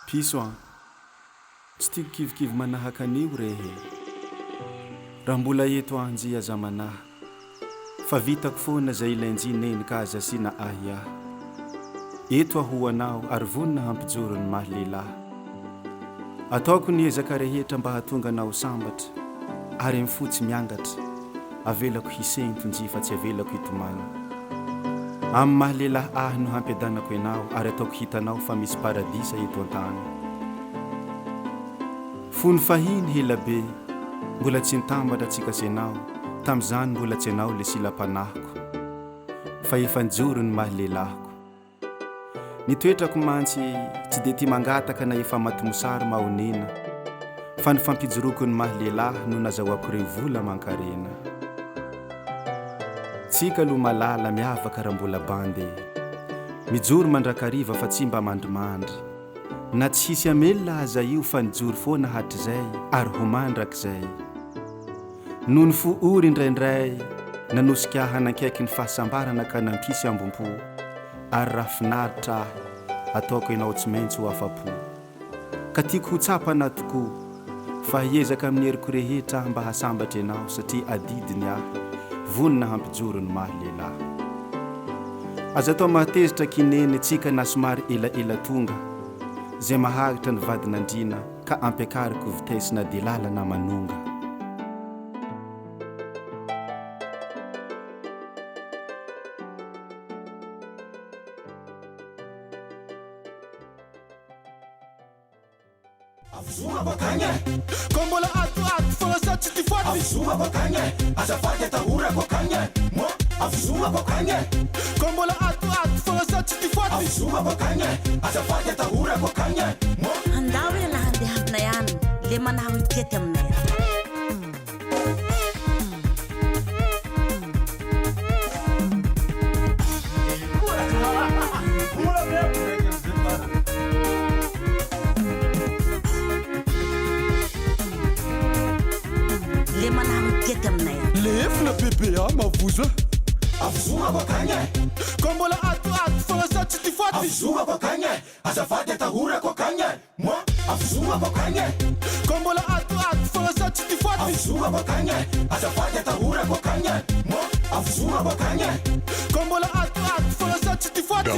piso a tsy tiako kivikivy manahaka an'io rehe raha mbola eto anjy aza manahy fa vitako foana zay ilainjineny ka aza sina ahy aho eto aho anao ary vonina hampijoro ny maha lehilahy ataoko ny ezaka rehetra mba hahatonga anao sambatra ary mifotsy miangatra avelako hisentonjy fa tsy avelako hitomana amin'ny maha lehilahy ahy no hampiadanako ianao ary ataoko hitanao fa misy paradisa eto an-tany fony fahiny helabe mbola tsy nitambatra antsika sy anao tamin'izany mbola tsy anao le silam-panahiko fa efa njoro ny maha lehilahiko nitoetrako mantsy tsy dia tia mangataka na efa matomosary mahonena fa ny fampijoroko ny maha lehilahy no nazahoako ireo vola mankarena tsika aloha malala miavaka raha mbola bande mijoro mandrakariva fa tsy mba mandrimandry na tsy hisy amelona aza io fa nijoro foana hatr'izay ary ho mandrak'izay noho ny fo ory indraindray nanosika hanankaiky ny fahasambarana ka nampisy ambom-po ary raha finaritra ahy ataoko ianao tsy maintsy ho afa-po ka tiako ho tsapana tokoa fa hiezaka amin'ny heriko rehetra mba hasambatra ianao satria adidiny ahy vonina hampijoro ny maha lehilahy aza atao mahatezitra kineny tsika na somary elaela tonga zay mahagitra ny vadinandrina ka ampiakariko vitesy na dia lalana manonga Avzuma bakanye kombola atu fosa chitifati avzuma bakanye azafati tahura bakanye mo avzuma bakanye kombola atu fosa chitifati avzuma bakanye azafati tahura bakanye mo handawe la hande hamnayan le manawi ketemne lefna bebea mavuza avzuma bakanye kombola atu fosa chitifati avzuma bakanye azafati tahura bakanye mo avzuma bakanye kombola atu fosa chitifati avzuma bakanye azafati tahura bakanye mo avzuma bakanye kombola atu fosa chitifati